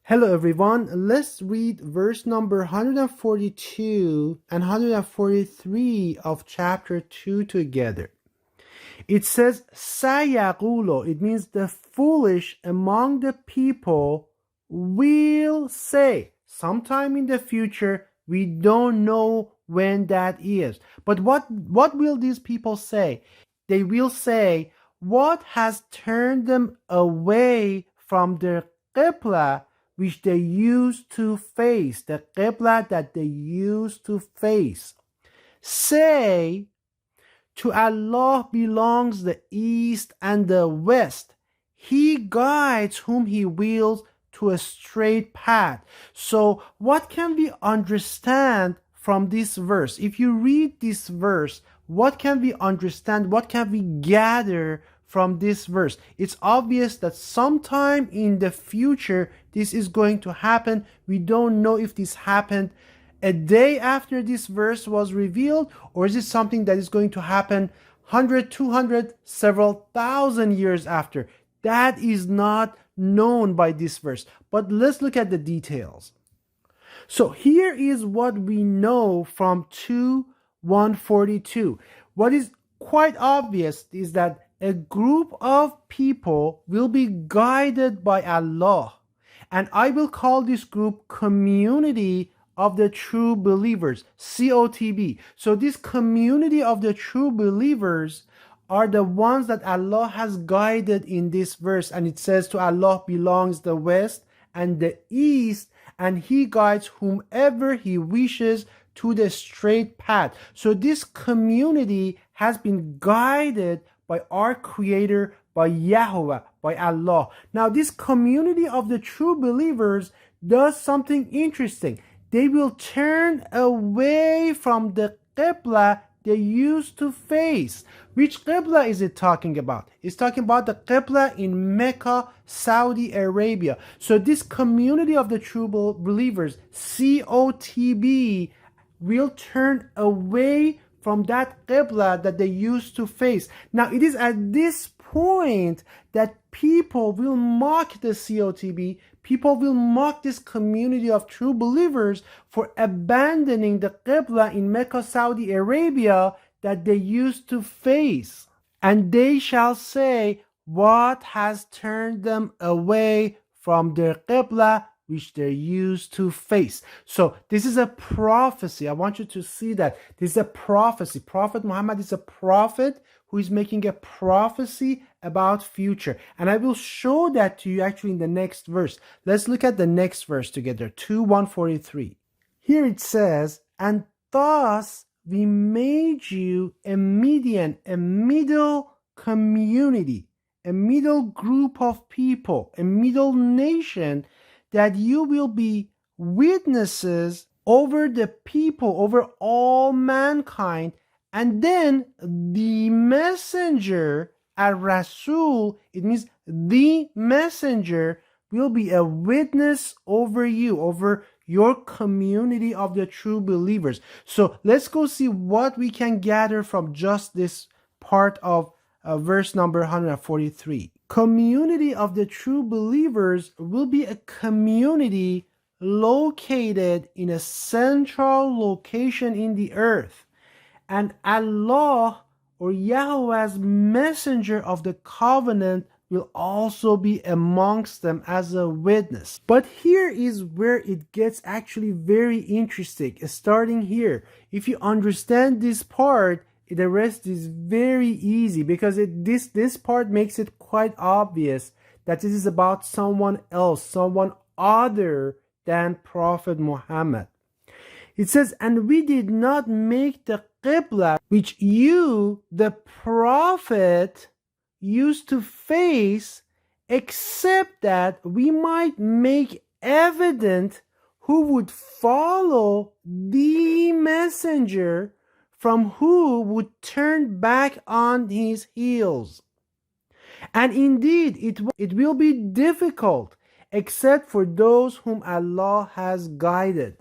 Hello everyone, let's read verse number 142 and 143 of chapter 2 together. It says, Sayaqulo, it means the foolish among the people will say, sometime in the future, we don't know when that is. But what will these people say? They will say, what has turned them away from their Qiblah which they used to face, the Qiblah that they used to face. Say, to Allah belongs the east and the west. He guides whom He wills to a straight path. So what can we understand from this verse? If you read this verse, what can we understand? What can we gather from this verse? It's obvious that sometime in the future this is going to happen. We don't know if this happened a day after this verse was revealed, or is it something that is going to happen 100, 200, several thousand years after? That is not known by this verse. But let's look at the details. So here is what we know from 2:142. What is quite obvious is that a group of people will be guided by Allah. And I will call this group Community of the True Believers, COTB. So this Community of the True Believers are the ones that Allah has guided in this verse. And it says, to Allah belongs the west and the east, and He guides whomever He wishes to the straight path. So this community has been guided by our Creator, by Yahweh, by Allah. Now this community of the true believers does something interesting. They will turn away from the Qiblah they used to face. Which Qiblah is it talking about? It's talking about the Qiblah in Mecca, Saudi Arabia. So this community of the true believers, COTB, will turn away from that Qiblah that they used to face. Now it is at this point that people will mock the COTB, people will mock this community of true believers for abandoning the Qiblah in Mecca, Saudi Arabia that they used to face. And they shall say, what has turned them away from their Qiblah which they used to face? So this is a prophecy. I want you to see that. This is a prophecy. Prophet Muhammad is a prophet who is making a prophecy about future. And I will show that to you actually in the next verse. Let's look at the next verse together, 2:143. Here it says, and thus we made you a median, a middle community, a middle group of people, a middle nation, that you will be witnesses over the people, over all mankind. And then the messenger, Rasul, it means the messenger, will be a witness over you, over your community of the true believers. So let's go see what we can gather from just this part of verse number 143. Community of the true believers will be a community located in a central location in the earth. And Allah, or Yahweh's messenger of the covenant, will also be amongst them as a witness. But here is where it gets actually very interesting. Starting here, if you understand this part, the rest is very easy, because this part makes it quite obvious that this is about someone else, someone other than Prophet Muhammad. It says, and we did not make the Qiblah which you, the Prophet, used to face, except that we might make evident who would follow the messenger from who would turn back on his heels. And indeed, it will be difficult, except for those whom Allah has guided.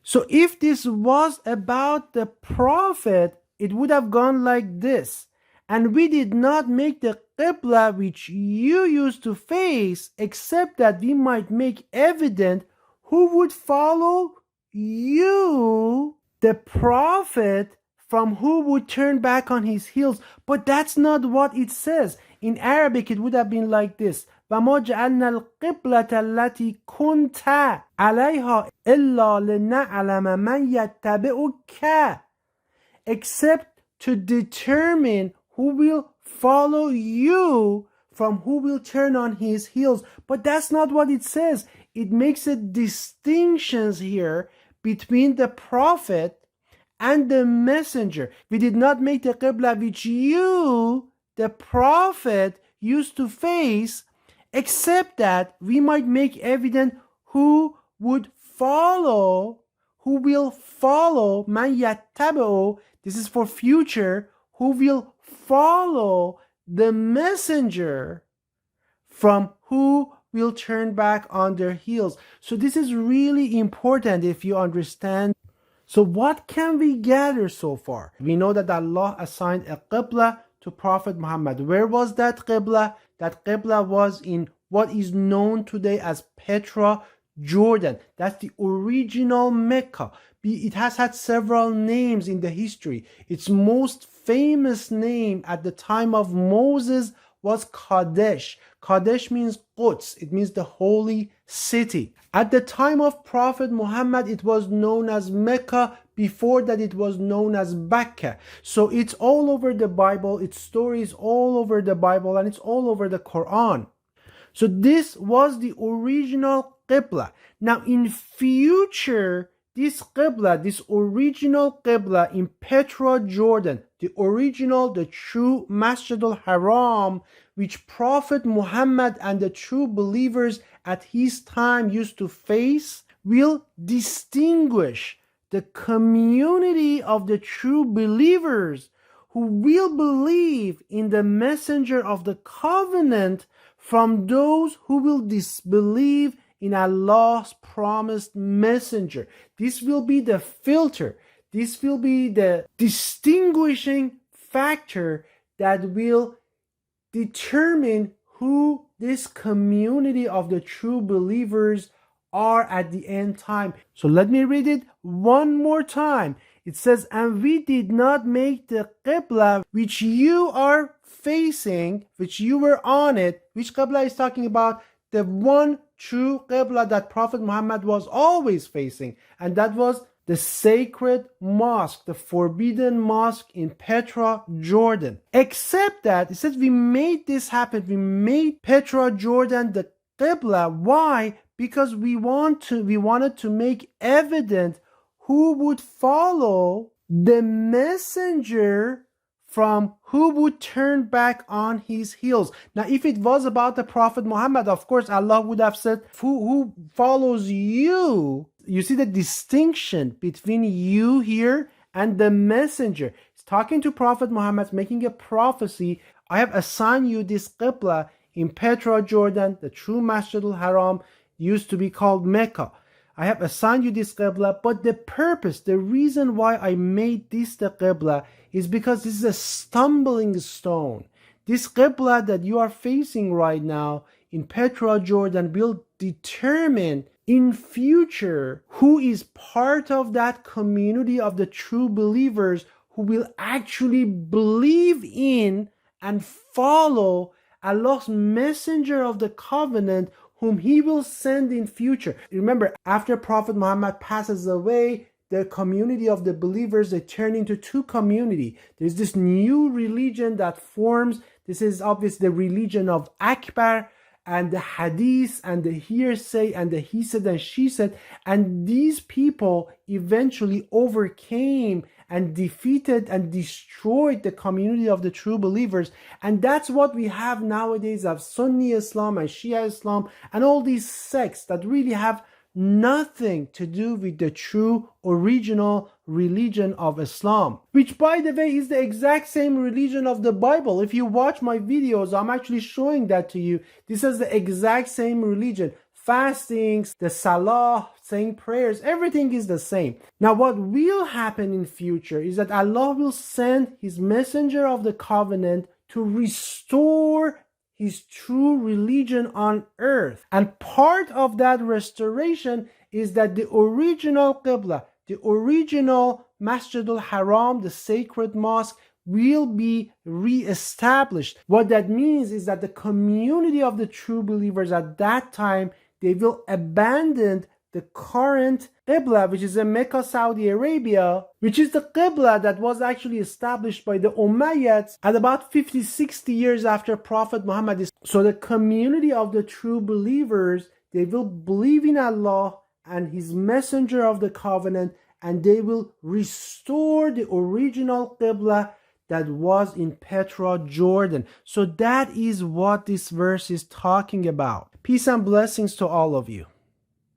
So if this was about the Prophet, it would have gone like this. And we did not make the Qiblah which you used to face, except that we might make evident who would follow you, the prophet, from who would turn back on his heels. But that's not what it says. In Arabic, it would have been like this. وَمَا جَعَلْنَا الْقِبْلَةَ الَّتِي كُنْتَ عَلَيْهَا إِلَّا لِنَعْلَمَ مَنْ يَتَّبِعُكَ, except to determine who will follow you from who will turn on his heels. But that's not what it says. It makes a distinctions here between the prophet and the messenger. We did not make the Qibla which you, the prophet, used to face, except that we might make evident who would follow, who will follow, man yattabi'u, this is for future, who will follow the messenger from who will turn back on their heels. So this is really important if you understand. So what can we gather so far? We know that Allah assigned a Qibla to Prophet Muhammad. Where was that Qibla? That Qibla was in what is known today as Petra Jordan. That's the original Mecca. It has had several names in the history. Its most famous name at the time of Moses was Kadesh. Kadesh means Quds. It means the holy city. At the time of Prophet Muhammad, it was known as Mecca. Before that, it was known as Mecca. So it's all over the Bible. Its story is all over the Bible, and it's all over the Quran. So this was the original Qibla. Now in future, this Qibla, this original Qibla in Petra Jordan, the original, the true Masjid al-Haram, which Prophet Muhammad and the true believers at his time used to face, will distinguish the community of the true believers who will believe in the messenger of the covenant from those who will disbelieve in Allah's promised messenger. This will be the filter. This will be the distinguishing factor that will determine who this community of the true believers are at the end time. So let me read it one more time. It says, and we did not make the Qibla which you are facing, which you were on it. Which Qibla is talking about? The one true Qibla that Prophet Muhammad was always facing, and that was the sacred mosque, the forbidden mosque in Petra Jordan. Except that it says we made this happen. We made Petra Jordan the Qibla. Why? Because we wanted to make evident who would follow the messenger from who would turn back on his heels. Now, if it was about the Prophet Muhammad, of course, Allah would have said, who follows you? You see the distinction between you here and the messenger. It's talking to Prophet Muhammad, making a prophecy. I have assigned you this Qibla in Petra Jordan, the true Masjid al-Haram, used to be called Mecca. I have assigned you this Qibla, but the purpose, the reason why I made this the Qibla is because this is a stumbling stone. This Qibla that you are facing right now in Petra Jordan will determine in future who is part of that community of the true believers who will actually believe in and follow Allah's messenger of the covenant whom he will send in future. Remember, after Prophet Muhammad passes away, the community of the believers, they turn into two communities. There's this new religion that forms. This is obviously the religion of Akbar and the hadith and the hearsay and the he said and she said. And these people eventually overcame and defeated and destroyed the community of the true believers. And that's what we have nowadays of Sunni Islam and Shia Islam and all these sects that really have nothing to do with the true original religion of Islam, which by the way is the exact same religion of the Bible. If you watch my videos, I'm actually showing that to you. This is the exact same religion. fastings, the salah, saying prayers, everything is the same. Now what will happen in future is that Allah will send his messenger of the covenant to restore his true religion on earth. And part of that restoration is that the original Qiblah, the original Masjid al-Haram, the sacred mosque, will be re-established. What that means is that the community of the true believers at that time, they will abandon the current Qiblah, which is in Mecca, Saudi Arabia, which is the Qiblah that was actually established by the Umayyads at about 50-60 years after Prophet Muhammad. So the community of the true believers, they will believe in Allah and his messenger of the covenant, and they will restore the original Qiblah that was in Petra Jordan. So that is what this verse is talking about. Peace and blessings to all of you.